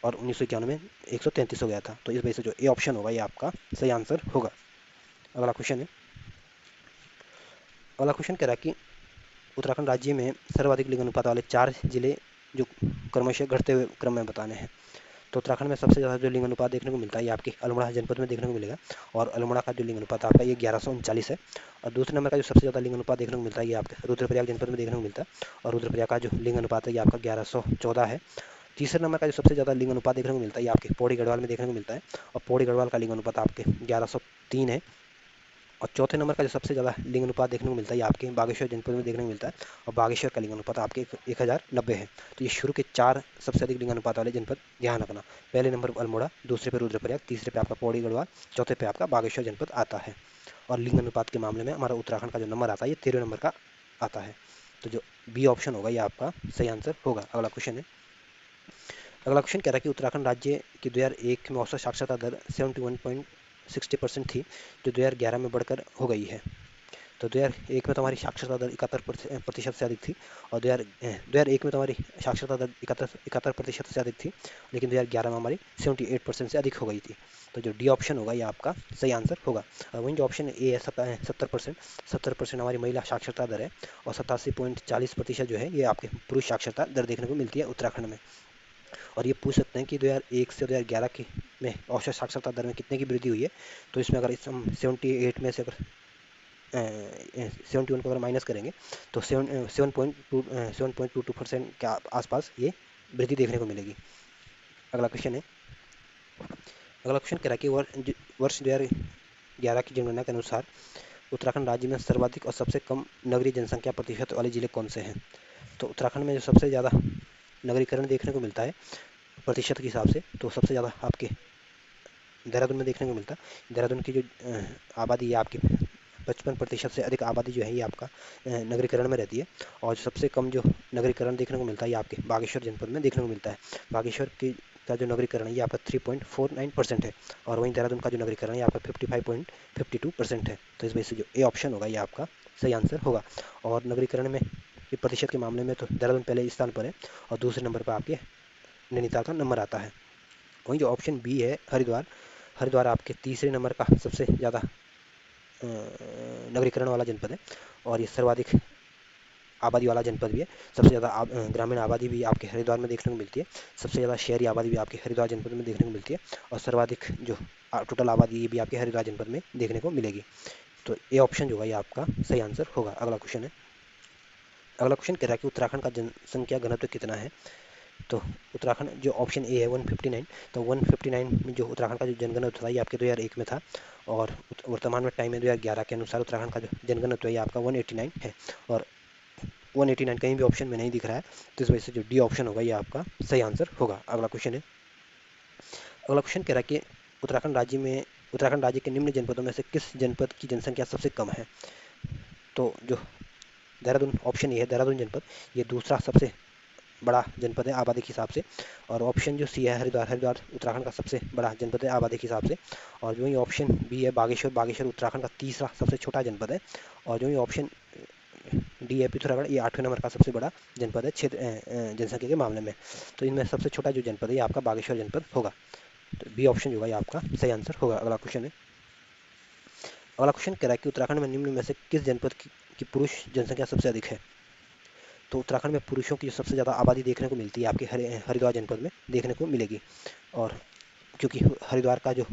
और 1991 में 133 हो गया था। तो इस वजह से जो ए ऑप्शन होगा ये आपका सही आंसर होगा। अगला क्वेश्चन है, अगला क्वेश्चन कह रहा है कि उत्तराखंड राज्य में सर्वाधिक लिंग अनुपात वाले 4 जिले जो क्रमशः घटते हुए क्रम में बताने हैं। तो उत्तराखंड में सबसे ज़्यादा जो लिंग अनुपात देखने को मिलता है ये आपके अल्मोड़ा जनपद में देखने को मिलेगा और अल्मोड़ा का जो लिंग अनुपात आपका ये 1139 है। और दूसरे नंबर का जो सबसे ज़्यादा लिंग अनुपात देखने को मिलता है ये आपके रुद्रप्रयाग जनपद में देखने को मिलता है और रुद्रप्रयाग का जो लिंग अनुपात है ये आपका 1114 है। तीसरे नंबर का जो सबसे ज़्यादा लिंग अनुपात देखने को मिलता है ये आपके पौड़ी गढ़वाल में देखने को मिलता है और पौड़ी गढ़वाल का लिंग अनुपात आपके 1103 है। और चौथे नंबर का जो सबसे ज़्यादा लिंग अनुपात देखने को मिलता है ये आपके बागेश्वर जनपद में देखने को मिलता है और बागेश्वर का लिंग अनुपात आपके 1090 है। तो ये शुरू के 4 सबसे अधिक लिंग अनुपात वाले जनपद ध्यान रखना। पहले नंबर पर अल्मोड़ा, दूसरे पे रुद्रप्रयाग, तीसरे पे आपका पौड़ी गढ़वाल, चौथे पे आपका बागेश्वर जनपद आता है। और लिंग अनुपात के मामले में हमारा उत्तराखंड का जो नंबर आता है ये 13वें नंबर का आता है। तो जो बी ऑप्शन होगा ये आपका सही आंसर होगा। अगला क्वेश्चन है, अगला क्वेश्चन कह रहा है कि उत्तराखंड राज्य की 2001 में औसत साक्षरता दर 71.60% थी, जो 2011 में बढ़कर हो गई है। तो 2001 में तो हमारी साक्षरता दर 71% से अधिक थी, और 2001 में तो हमारी साक्षरता दर 71% से अधिक थी, लेकिन 2011 में हमारी 78% से अधिक हो गई थी। तो जो डी ऑप्शन होगा ये आपका सही आंसर होगा। और वहीं जो ऑप्शन ए है 70% हमारी महिला साक्षरता दर है, और 87.40% जो है ये आपके पुरुष साक्षरता दर देखने को मिलती है उत्तराखंड में। और ये पूछ सकते हैं कि 2001 से 2011 की में औसत साक्षरता दर में कितने की वृद्धि हुई है। तो इसमें अगर इस हम 78 में से अगर 71 को अगर माइनस करेंगे तो 7.22% के आसपास ये वृद्धि देखने को मिलेगी। अगला क्वेश्चन है, अगला क्वेश्चन कह रहा है कि वर्ष 2011 की जनगणना के अनुसार उत्तराखंड राज्य में सर्वाधिक और सबसे कम नगरीय जनसंख्या प्रतिशत वाले जिले कौन से हैं। तो उत्तराखंड में जो सबसे ज़्यादा नगरीकरण देखने को मिलता है प्रतिशत के हिसाब से, तो सबसे ज़्यादा आपके देहरादून में देखने को मिलता है। देहरादून की जो आबादी है आपकी 55% से अधिक आबादी जो है ये आपका नगरीकरण में रहती है। और सबसे कम जो नगरीकरण देखने को मिलता है ये आपके बागेश्वर जनपद में देखने को मिलता है। बागेश्वर की का जो नगरीकरण है ये आपका 3.49% है, और वहीं देहरादून का जो नगरीकरण है ये आपका 55.52% है। तो इस वजह से जो ए ऑप्शन होगा ये आपका सही आंसर होगा। और नगरीकरण में ये प्रतिशत के मामले में तो देहरादून पहले स्थान पर है, और दूसरे नंबर पर आपके नैनीताल का नंबर आता है। वहीं जो ऑप्शन बी है हरिद्वार, हरिद्वार आपके तीसरे नंबर का सबसे ज़्यादा नगरीकरण वाला जनपद है, और ये सर्वाधिक आबादी वाला जनपद भी है। सबसे ज़्यादा ग्रामीण आबादी भी आपके हरिद्वार में देखने को मिलती है। सबसे ज़्यादा शहरी आबादी भी आपके हरिद्वार जनपद में देखने को मिलती है, और सर्वाधिक जो टोटल आबादी ये भी आपके हरिद्वार जनपद में देखने को मिलेगी। तो ये ऑप्शन जो है ये आपका सही आंसर होगा। अगला क्वेश्चन है, अगला क्वेश्चन कह रहा है कि उत्तराखंड का जनसंख्या घनत्व कितना है। तो उत्तराखंड जो ऑप्शन ए है 159, तो 159 में जो उत्तराखंड का जो जनघनत्व था ये आपके 2001 में था, और वर्तमान में टाइम है 2011 के अनुसार उत्तराखंड का जो जनघनत्व है ये आपका 189 है, और 189 कहीं भी ऑप्शन में नहीं दिख रहा है। तो इस वजह से जो डी ऑप्शन होगा ये आपका सही आंसर होगा। अगला क्वेश्चन है, अगला क्वेश्चन कह रहा है कि उत्तराखंड राज्य के निम्न जनपदों में से किस जनपद की जनसंख्या सबसे कम है। तो जो देहरादून ऑप्शन ए है देहरादून जनपद, ये दूसरा सबसे बड़ा जनपद है आबादी के हिसाब से। और ऑप्शन जो सी है हरिद्वार, हरिद्वार उत्तराखंड का सबसे बड़ा जनपद है आबादी के हिसाब से। और जो ये ऑप्शन बी है बागेश्वर, बागेश्वर उत्तराखंड का तीसरा सबसे छोटा जनपद है। और जो ये ऑप्शन डी है पिथौरागढ़, ये 8वें नंबर का सबसे बड़ा जनपद है क्षेत्र जनसंख्या के मामले में। तो इनमें सबसे छोटा जो जनपद है ये आपका बागेश्वर जनपद होगा। तो बी ऑप्शन जो होगा ये आपका सही आंसर होगा। अगला क्वेश्चन है, अगला क्वेश्चन कह रहा है कि उत्तराखंड में निम्न में से किस जनपद की पुरुष जनसंख्या सबसे अधिक है। तो उत्तराखंड में पुरुषों की सबसे ज़्यादा आबादी देखने को मिलती है आपके हरिद्वार जनपद में देखने को मिलेगी। और क्योंकि हरिद्वार का जो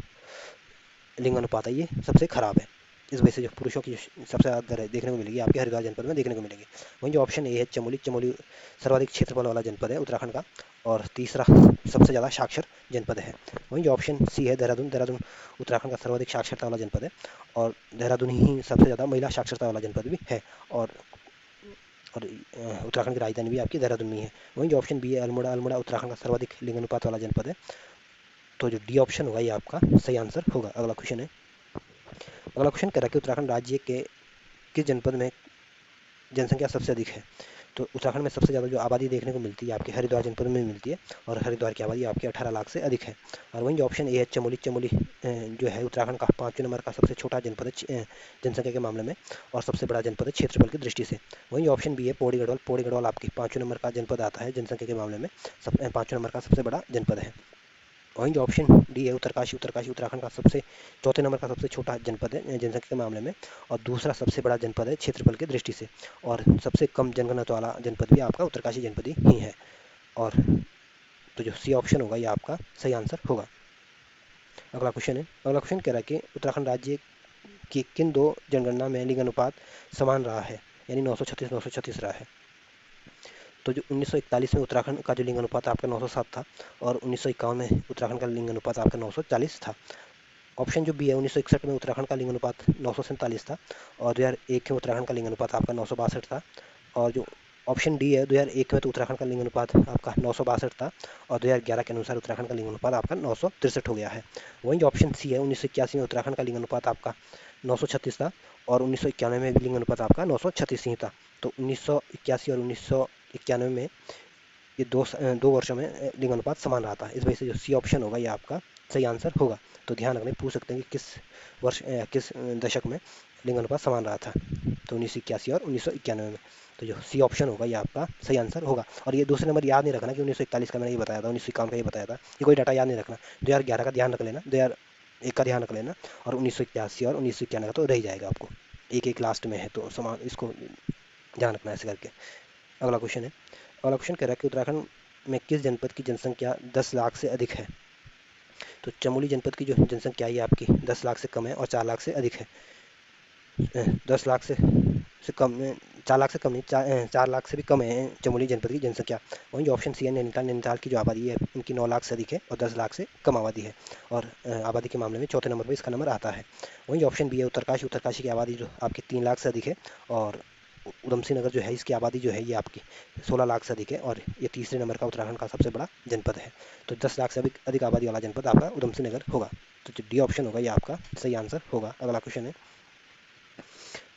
लिंग अनुपात है ये सबसे खराब है, इस वजह से जो पुरुषों की सबसे ज़्यादा दर है देखने को मिलेगी आपके हरिद्वार जनपद में देखने को मिलेगी। वहीं जो ऑप्शन ए है चमोली, चमोली सर्वाधिक क्षेत्रफल वाला जनपद है उत्तराखंड का, और तीसरा सबसे ज़्यादा साक्षर जनपद है। वहीं जो ऑप्शन सी है देहरादून, देहरादून उत्तराखंड का सर्वाधिक साक्षरता वाला जनपद है, और देहरादून ही सबसे ज़्यादा महिला साक्षरता वाला जनपद भी है। और उत्तराखंड की राजधानी भी आपकी देहरादून में है। वहीं जो ऑप्शन बी है अल्मोड़ा, अल्मोड़ा उत्तराखंड का सर्वाधिक लिंग अनुपात वाला जनपद है। तो जो डी ऑप्शन होगा ये आपका सही आंसर होगा। अगला क्वेश्चन है, अगला क्वेश्चन कह रहा है कि उत्तराखंड राज्य के किस जनपद में जनसंख्या सबसे अधिक है। तो उत्तराखंड में सबसे ज़्यादा जो आबादी देखने को मिलती है आपके हरिद्वार जनपद में मिलती है, और हरिद्वार की आबादी आपके 18 लाख से अधिक है। और वहीं जो ऑप्शन ए है चमोली, चमोली जो है उत्तराखंड का 5वें नंबर का सबसे छोटा जनपद है जनसंख्या के मामले में, और सबसे बड़ा जनपद है क्षेत्रफल की दृष्टि से। वहीं ऑप्शन बी है पौड़ी गढ़वाल, पौड़ी गढ़वाल आपके 5वें नंबर का जनपद आता है जनसंख्या के मामले में, 5वें नंबर का सबसे बड़ा जनपद है। वहीं जो ऑप्शन डी है उत्तरकाशी, उत्तरकाशी उत्तराखंड का सबसे चौथे नंबर का सबसे छोटा जनपद है जनसंख्या के मामले में, और दूसरा सबसे बड़ा जनपद है क्षेत्रफल की दृष्टि से। और सबसे कम जनघनत्व वाला जनपद भी आपका उत्तरकाशी जनपद ही है। और तो जो सी ऑप्शन होगा ये आपका सही आंसर होगा। अगला क्वेश्चन है, अगला क्वेश्चन कह रहा है कि उत्तराखंड राज्य की किन दो जनगणना में लिंग अनुपात समान रहा है, यानी 936 रहा है। तो जो 1941 में उत्तराखंड का जो लिंग अनुपात आपका 907 था, और 1951 में उत्तराखंड का लिंग अनुपात आपका 940 था। ऑप्शन जो बी है 1961 में उत्तराखंड का लिंग अनुपात 947 था, और 2001 में उत्तराखंड का लिंग अनुपात आपका 962 था। और जो ऑप्शन डी है 2001 में तो उत्तराखंड का लिंग अनुपात आपका 962 था, और 2011 के अनुसार उत्तराखंड का लिंग अनुपात आपका 963 हो गया है। वहीं जो ऑप्शन सी है 1981 में उत्तराखंड का लिंग अनुपात आपका 936 था, और 1991 में भी लिंग अनुपात आपका 936 ही था। तो 1981 और 1991 में ये दो वर्षों में लिंग अनुपात समान रहा था। इस वजह से जो सी ऑप्शन होगा ये आपका सही आंसर होगा। तो ध्यान रखने पूछ सकते हैं कि किस वर्ष किस दशक में लिंग अनुपात समान रहा था, तो 1981 और 1991 में। तो जो सी ऑप्शन होगा ये आपका सही आंसर होगा। और ये दूसरे नंबर याद नहीं रखना कि 1941 का मैंने ये बताया था, 1951 का ये बताया था, ये कोई डाटा याद नहीं रखना। 2011 का ध्यान रख लेना, 2001 का ध्यान रख लेना, और 1981 और 1991 का तो रह जाएगा आपको, एक एक लास्ट में है तो समान, इसको ध्यान रखना ऐसे करके। अगला क्वेश्चन है, अगला क्वेश्चन कह रहा है कि उत्तराखंड में किस जनपद की जनसंख्या 10 लाख से अधिक है। तो चमोली जनपद की जो जनसंख्या है आपकी 10 लाख से कम है और 4 लाख से अधिक है। 10 लाख से कम, 4 लाख से कम नहीं, 4 लाख से भी कम है चमोली जनपद की जनसंख्या। वहीं जो ऑप्शन सी है नैनीताल, नैनीताल की जो आबादी है उनकी 9 लाख से अधिक है और 10 लाख से कम आबादी है, और आबादी के मामले में चौथे नंबर पर इसका नंबर आता है। वहीं जो ऑप्शन बी है उत्तरकाशी, उत्तरकाशी की आबादी जो आपकी 3 लाख से अधिक है, और उधमसिंह नगर जो है इसकी आबादी जो है ये आपकी 16 लाख से अधिक है, और ये तीसरे नंबर का उत्तराखंड का सबसे बड़ा जनपद है। तो 10 लाख से अधिक आबादी वाला जनपद आपका उधमसिंह नगर होगा। तो जो डी ऑप्शन होगा ये आपका सही आंसर होगा। अगला क्वेश्चन है,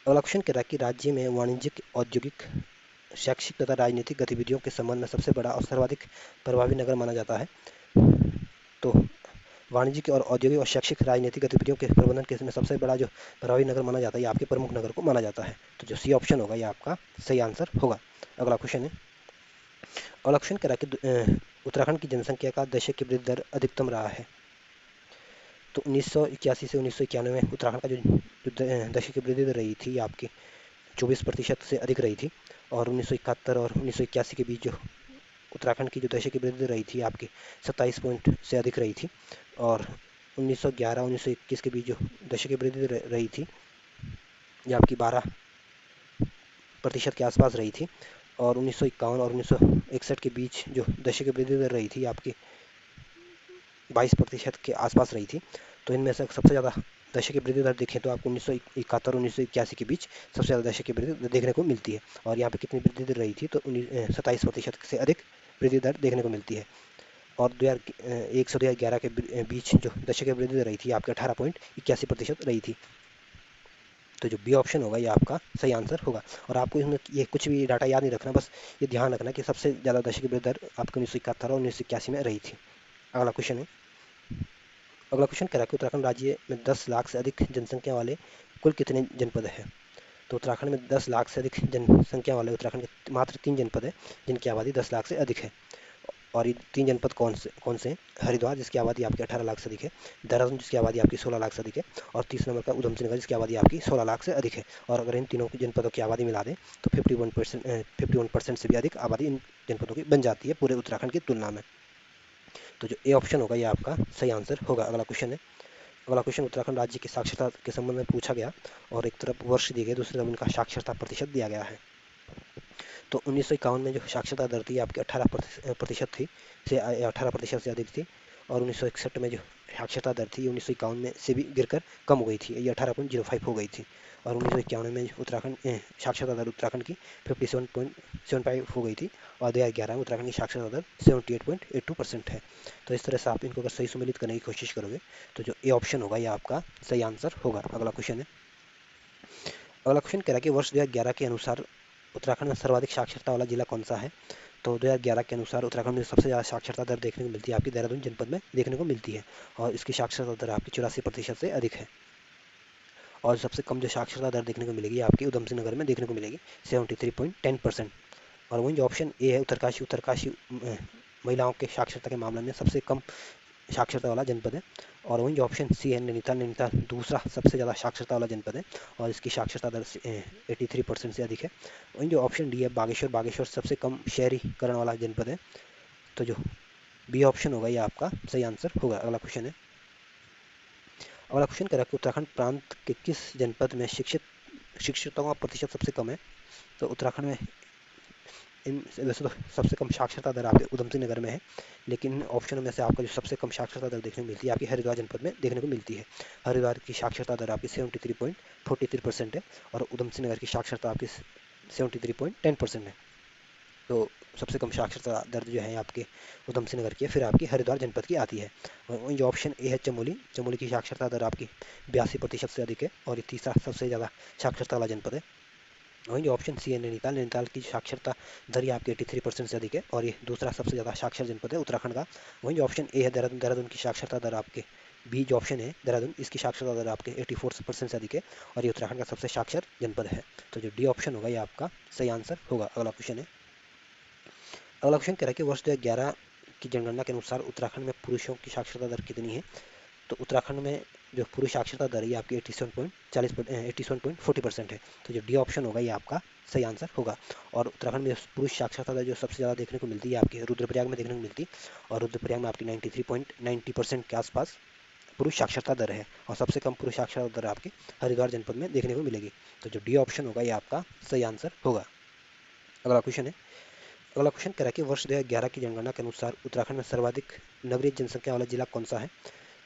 अगला क्वेश्चन कह रहा है कि राज्य में वाणिज्यिक, औद्योगिक, शैक्षिक तथा राजनीतिक गतिविधियों के संबंध में सबसे बड़ा और सर्वाधिक प्रभावी नगर माना जाता है। तो वाणिज्यिक और औद्योगिक और शैक्षिक राजनीतिक गतिविधियों के प्रबंधन के में सबसे बड़ा जो प्रभावी नगर माना जाता है ये आपके प्रमुख नगर को माना जाता है। तो जो सी ऑप्शन होगा ये आपका सही आंसर होगा। अगला क्वेश्चन है, अगला क्वेश्चन कह रहा है कि उत्तराखंड की जनसंख्या का दशक की वृद्धि दर अधिकतम रहा है। तो 1981 से 1991 में उत्तराखंड का जो दशक की वृद्धि दर रही थी आपकी 24% से अधिक रही थी, और 1971 और 1981 के बीच जो उत्तराखंड की जो दशक की वृद्धि रही थी आपकी 27 पॉइंट से अधिक रही थी, और 1911-1921 के बीच जो दशक की वृद्धि रही थी ये आपकी 12% के आसपास रही थी, और 1951 और 1961 के बीच जो दशक की वृद्धि दर रही थी आपकी 22% के आसपास रही थी। तो इनमें से सबसे ज़्यादा दशक की वृद्धि दर देखें तो आपको 1971 और 1981 के बीच सबसे ज़्यादा दशक की वृद्धि दर देखने को मिलती है। और यहाँ पे कितनी वृद्धि दर रही थी, तो 27% से अधिक वृद्धि दर देखने को मिलती है। और 2001 से 2011 के बीच जो दशक की वृद्धि दर रही थी आपके 18.81% रही थी। तो जो बी ऑप्शन होगा ये आपका सही आंसर होगा। और आपको इसमें ये कुछ भी डाटा याद नहीं रखना, बस ये ध्यान रखना कि सबसे ज़्यादा दशक की वृद्धि दर आपके 1971 और 1981 में रही थी। अगला क्वेश्चन है, अगला क्वेश्चन कह रहा है कि उत्तराखंड राज्य में 10 लाख से अधिक जनसंख्या वाले कुल कितने जनपद हैं। तो उत्तराखंड में 10 लाख से अधिक जनसंख्या वाले उत्तराखंड के मात्र 3 जनपद हैं जिनकी आबादी 10 लाख से अधिक है। और ये 3 जनपद कौन से हैं? हरिद्वार जिसकी आबादी आपकी 18 लाख से अधिक है, देहरादून जिसकी आबादी आपकी 16 लाख से अधिक है, और तीसरे नंबर का उधमसिंह नगर जिसकी आबादी आपकी 16 लाख से अधिक है। और अगर इन तीनों जनपदों की आबादी मिला दें तो 51% से भी अधिक आबादी इन जनपदों की बन जाती है पूरे उत्तराखंड की तुलना में। तो जो ए ऑप्शन होगा ये आपका सही आंसर होगा। अगला क्वेश्चन है, अगला क्वेश्चन उत्तराखंड राज्य की साक्षरता के संबंध में पूछा गया, और एक तरफ वर्ष दिए गए, दूसरी तरफ इनका साक्षरता प्रतिशत दिया गया है। तो 1951 में जो साक्षरता दर थी आपकी 18% थी, से 18% से अधिक थी, और 1961 में जो साक्षरता दर थी 1951 में से भी गिरकर कम हो गई थी, ये 18.05 हो गई थी। और 1991 में उत्तराखंड साक्षरता दर उत्तराखंड की 57.75 हो गई थी, और 2011 में उत्तराखंड की साक्षरता दर 78.82% है। तो इस तरह से आप इनको अगर सही सुमेलित करने की कोशिश करोगे तो जो ए ऑप्शन होगा ये आपका सही आंसर होगा। अगला क्वेश्चन है, अगला क्वेश्चन कह रहा है कि वर्ष 2011 के अनुसार उत्तराखंड में सर्वाधिक साक्षरता वाला जिला कौन सा है। तो 2011 के अनुसार उत्तराखंड में सबसे ज़्यादा साक्षरता दर देखने को मिलती है आपकी देहरादून जनपद में देखने को मिलती है, और इसकी साक्षरता दर आपकी 84% से अधिक है। और सबसे कम जो साक्षरता दर देखने को मिलेगी आपकी उधमसिंह नगर में देखने को मिलेगी 73.10%। और वहीं जो ऑप्शन ए है उत्तरकाशी, उत्तरकाशी महिलाओं के साक्षरता के मामले में सबसे कम साक्षरता वाला जनपद है। और वहीं जो ऑप्शन सी है नैनीताल, नैनीताल दूसरा सबसे ज़्यादा साक्षरता वाला जनपद है, और इसकी साक्षरता दर 83% से अधिक है। वहीं जो ऑप्शन डी है बागेश्वर, बागेश्वर सबसे कम शहरीकरण वाला जनपद है। तो जो बी ऑप्शन होगा ये आपका सही आंसर होगा। अगला क्वेश्चन है, अगला क्वेश्चन कह रहा है कि उत्तराखंड प्रांत के किस जनपद में शिक्षितों का प्रतिशत सबसे कम है। तो उत्तराखंड में इन वैसे तो सबसे कम साक्षरता दर आपके उधमसिंह नगर में है, लेकिन ऑप्शनों में से आपका जो सबसे कम साक्षरता दर देखने को मिलती है आपकी हरिद्वार जनपद में देखने को मिलती है। हरिद्वार की साक्षरता दर आपकी 73.43% है, और उधमसिंह नगर की साक्षरता आपकी 73.10% है। तो सबसे कम साक्षरता दर जो है आपके उधमसिंह नगर की है, फिर आपकी हरिद्वार जनपद की आती है। वहीं जो ऑप्शन ए है चमोली, चमोली की साक्षरता दर आपकी 82% से अधिक है, और ये तीसरा सबसे ज़्यादा साक्षरता वाला जनपद है। वहीं जो ऑप्शन सी है नैनीताल, नैनीताल की साक्षरता दर ये आपकी 83% से अधिक है और ये दूसरा सबसे ज़्यादा साक्षर जनपद है उत्तराखंड का। वहीं जो ऑप्शन ए है देहरादून, देहरादून की साक्षरता दर आपके बी जो ऑप्शन है देहरादून, इसकी साक्षरता दर आपके 84% से अधिक है और ये उत्तराखंड का सबसे साक्षर जनपद है। तो जो डी ऑप्शन होगा ये आपका सही आंसर होगा। अगला क्वेश्चन है, अगला क्वेश्चन कह रहा है कि वर्ष 2011 की जनगणना के अनुसार उत्तराखंड में पुरुषों की साक्षरता दर कितनी है। तो उत्तराखंड में जो पुरुष साक्षरता दर है आपकी 87.40% है। तो जो डी ऑप्शन होगा ये आपका सही आंसर होगा। और उत्तराखंड में पुरुष साक्षरता दर जो सबसे ज़्यादा देखने को मिलती है आपकी रुद्रप्रयाग में देखने को मिलती है और रुद्रप्रयाग में आपकी 93.90% के आसपास पुरुष साक्षरता दर है और सबसे कम पुरुष साक्षरता दर आपके हरिद्वार जनपद में देखने को मिलेगी। तो जो डी ऑप्शन होगा ये आपका सही आंसर होगा। अगला क्वेश्चन है, अगला क्वेश्चन कह रहा है कि वर्ष 2011 की जनगणना के अनुसार उत्तराखंड में सर्वाधिक नगरीय जनसंख्या वाला जिला कौन सा है।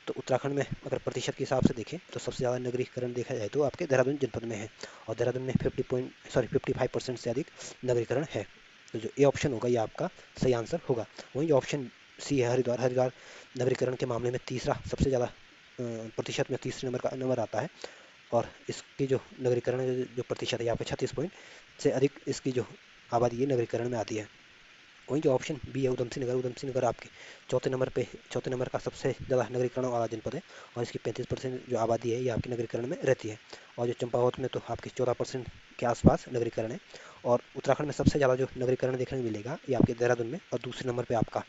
तो उत्तराखंड में अगर प्रतिशत के हिसाब से देखें तो सबसे ज़्यादा नगरीकरण देखा जाए तो आपके देहरादून जनपद में है और देहरादून में 55% से अधिक नगरीकरण है। तो जो ए ऑप्शन होगा ये आपका सही आंसर होगा। वहीं जो ऑप्शन सी है हरिद्वार, हरिद्वार नगरीकरण के मामले में तीसरा सबसे ज़्यादा प्रतिशत में तीसरे नंबर का नंबर आता है और इसकी जो नगरीकरण जो प्रतिशत है यहाँ पे 36 पॉइंट से अधिक इसकी जो आबादी है नगरीकरण में आती है। वहीं जो ऑप्शन बी है उधमसिंह नगर, उधमसिंह नगर आपके चौथे नंबर का सबसे ज़्यादा नगरीकरण वाला जनपद है और इसकी 35% जो आबादी है ये आपकी नगरीकरण में रहती है। और जो चंपावत में तो आपके 14% के आसपास नगरीकरण है। और उत्तराखंड में सबसे ज़्यादा जो नगरीकरण देखने को मिलेगा ये आपके देहरादून में और दूसरे नंबर पर आपका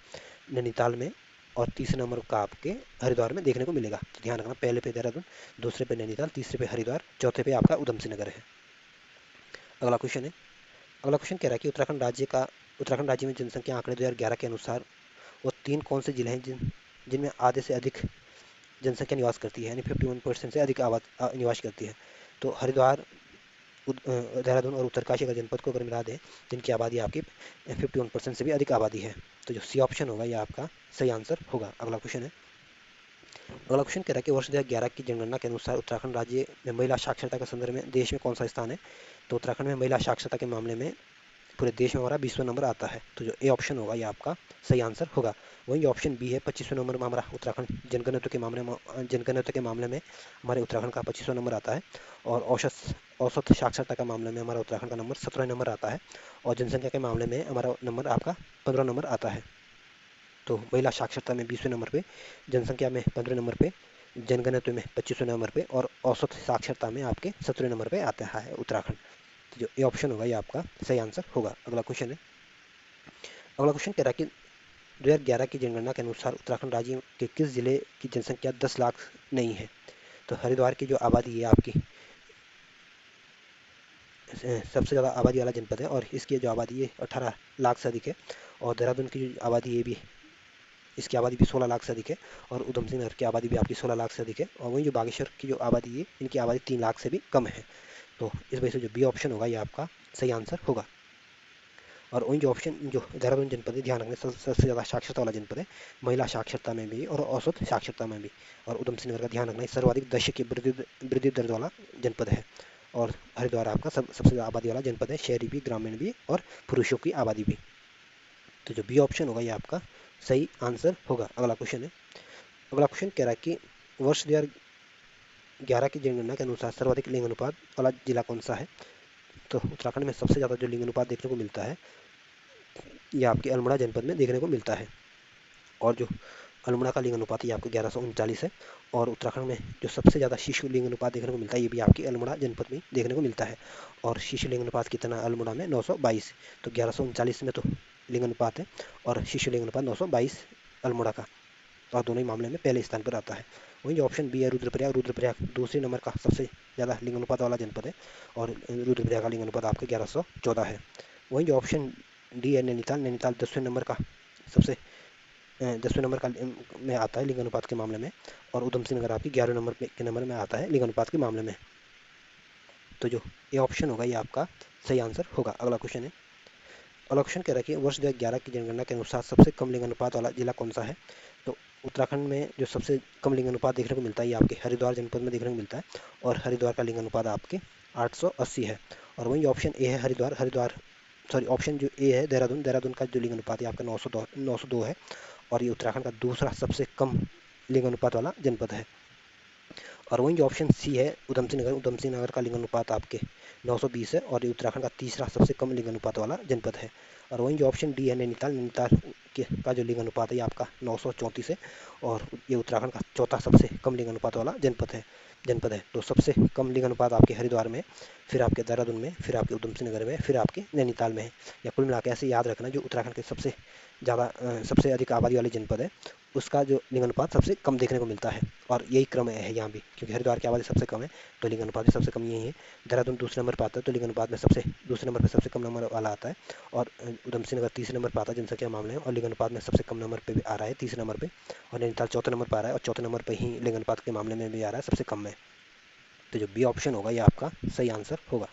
नैनीताल में और तीसरे नंबर का आपके हरिद्वार में देखने को मिलेगा। तो ध्यान रखना, पहले पे देहरादून, दूसरे पे नैनीताल, तीसरे पे हरिद्वार, चौथे पे आपका उधमसिंह नगर है। अगला क्वेश्चन है, अगला क्वेश्चन कह रहा है कि उत्तराखंड राज्य में जनसंख्या आंकड़े 2011 के अनुसार वो तीन कौन से जिले हैं जिनमें आधे से अधिक जनसंख्या निवास करती है, यानी 51% से अधिक निवास करती है। तो हरिद्वार, देहरादून और उत्तरकाशी का जनपद को अगर मिला दें जिनकी आबादी आपकी 51% से भी अधिक आबादी है। तो जो सी ऑप्शन होगा ये आपका सही आंसर होगा। अगला क्वेश्चन है, अगला क्वेश्चन कह रहा है कि वर्ष 2011 की जनगणना के अनुसार उत्तराखंड राज्य में महिला साक्षरता के संदर्भ में देश में कौन सा स्थान है। तो उत्तराखंड में महिला साक्षरता के मामले में पूरे देश में हमारा 20वां नंबर आता है। तो जो ए ऑप्शन होगा ये आपका सही आंसर होगा। वहीं जो ऑप्शन बी है 25वें नंबर में हमारा उत्तराखंड जनगणना के मामले में हमारे उत्तराखंड का 25वां नंबर आता है और औसत साक्षरता के मामले में हमारा उत्तराखंड का नंबर 17 नंबर आता है और जनसंख्या के मामले में हमारा नंबर आपका 15 नंबर आता है। तो महिला साक्षरता में 20वें नंबर पे, जनसंख्या में 15 नंबर पे, जनगणना में 25वें नंबर पे और औसत साक्षरता में आपके 17वें नंबर पे आता है उत्तराखंड। तो जो ये ऑप्शन होगा ये आपका सही आंसर होगा। अगला क्वेश्चन है, अगला क्वेश्चन कह रहा है कि 2011 की जनगणना के अनुसार उत्तराखंड राज्य के किस जिले की जनसंख्या 10 लाख नहीं है। तो हरिद्वार की जो आबादी है आपकी सबसे ज़्यादा आबादी वाला जनपद है और इसकी जो आबादी है 18 लाख से अधिक है और देहरादून की जो आबादी है भी, इसकी आबादी भी 16 लाख से अधिक है और उधमसिंह नगर की आबादी भी आपकी 16 लाख से अधिक है और वहीं जो बागेश्वर की जो आबादी है इनकी आबादी 3 लाख से भी कम है। तो इस वजह से जो बी ऑप्शन होगा ये आपका सही आंसर होगा। और वहीं जो ऑप्शन जो देहरादून जनपद है, ध्यान रखना सबसे ज़्यादा साक्षरता वाला जनपद है, महिला साक्षरता में भी और औसत साक्षरता में भी। और उधमसिंह नगर का ध्यान रखना सर्वाधिक दशक की वृद्धि दर वाला जनपद है। और हरिद्वार आपका सबसे ज़्यादा आबादी वाला जनपद है, शहरी भी, ग्रामीण भी और पुरुषों की आबादी भी। तो जो बी ऑप्शन होगा ये आपका सही आंसर होगा। अगला क्वेश्चन है, अगला क्वेश्चन कह रहा है कि वर्ष 2011 की जनगणना के अनुसार सर्वाधिक लिंग अनुपात वाला जिला कौन सा है। तो उत्तराखंड में सबसे ज़्यादा जो लिंग अनुपात देखने को मिलता है ये आपके अल्मोड़ा जनपद में देखने को मिलता है और जो अल्मोड़ा का लिंग अनुपात ये आपको 1139 है। और उत्तराखंड में जो सबसे ज़्यादा शिशु लिंग अनुपात देखने को मिलता है ये भी आपकी अल्मोड़ा जनपद में देखने को मिलता है और शिशु लिंग अनुपात कितना है अल्मोड़ा में 922। तो 1139 में तो लिंग अनुपात है और शिशु लिंग अनुपात 922 अल्मोड़ा का, और दोनों ही मामले में पहले स्थान पर आता है। वहीं जो ऑप्शन बी है रुद्रप्रयाग, रुद्रप्रयाग दूसरे नंबर का सबसे ज़्यादा लिंग अनुपात वाला जनपद है और रुद्रप्रयाग का लिंग अनुपात आपका 1114 है। वहीं जो ऑप्शन डी है नैनीताल, नैनीताल 10वें नंबर का में आता है लिंग अनुपात के मामले में और उधमसिंह नगर आपकी 11वें नंबर में आता है लिंग अनुपात के मामले में। तो जो ये ऑप्शन होगा ये आपका सही आंसर होगा। अगला क्वेश्चन है, अगला क्वेश्चन कह रहा है कि वर्ष 2011 की जनगणना के अनुसार सबसे कम लिंग अनुपात वाला जिला कौन सा है। तो उत्तराखंड में जो सबसे कम लिंग अनुपात देखने को मिलता है ये आपके हरिद्वार जनपद में देखने को मिलता है और हरिद्वार का लिंग अनुपात आपके 880 है। और वहीं ऑप्शन ए है ऑप्शन जो ए है देहरादून, देहरादून का जो लिंग अनुपात है आपका 902 है और ये उत्तराखंड का दूसरा सबसे कम लिंग अनुपात वाला जनपद है। और वहीं जो ऑप्शन सी है उधम सिंह नगर का लिंग अनुपात आपके 920 है और ये उत्तराखंड का तीसरा सबसे कम लिंग अनुपात वाला जनपद है। और वहीं जो ऑप्शन डी है नैनीताल का जो लिंग अनुपात है ये आपका 934 है और ये उत्तराखंड का चौथा सबसे कम लिंग अनुपात वाला जनपद है। तो सबसे कम लिंग अनुपात आपके हरिद्वार में, फिर आपके देहरादून में, फिर आपके उधम सिंह नगर में, फिर आपके नैनीताल में है। या कुल मिला के ऐसे याद रखना, जो उत्तराखंड के सबसे अधिक आबादी वाले जनपद है उसका जो लिंग अनुपात सबसे कम देखने को मिलता है। और यही क्रम है यहाँ भी, क्योंकि हरिद्वार की आबादी सबसे कम है तो लिंग अनुपात भी सबसे कम यही है। देहरादून दूसरे नंबर पर आता है तो लिंग अनुपात में दूसरे नंबर पर सबसे कम नंबर वाला आता है। और उधम सिंह नगर तीसरे नंबर पर आता है जनसंख्या मामले में, और लिंग अनुपात में सबसे कम नंबर पे भी आ रहा है, तीसरे नंबर पे। और नैनीताल चौथे नंबर पर आ रहा है और चौथे नंबर पर ही लिंग अनुपात के मामले में भी आ रहा है, सबसे कम में। तो जो बी ऑप्शन होगा ये आपका सही आंसर होगा।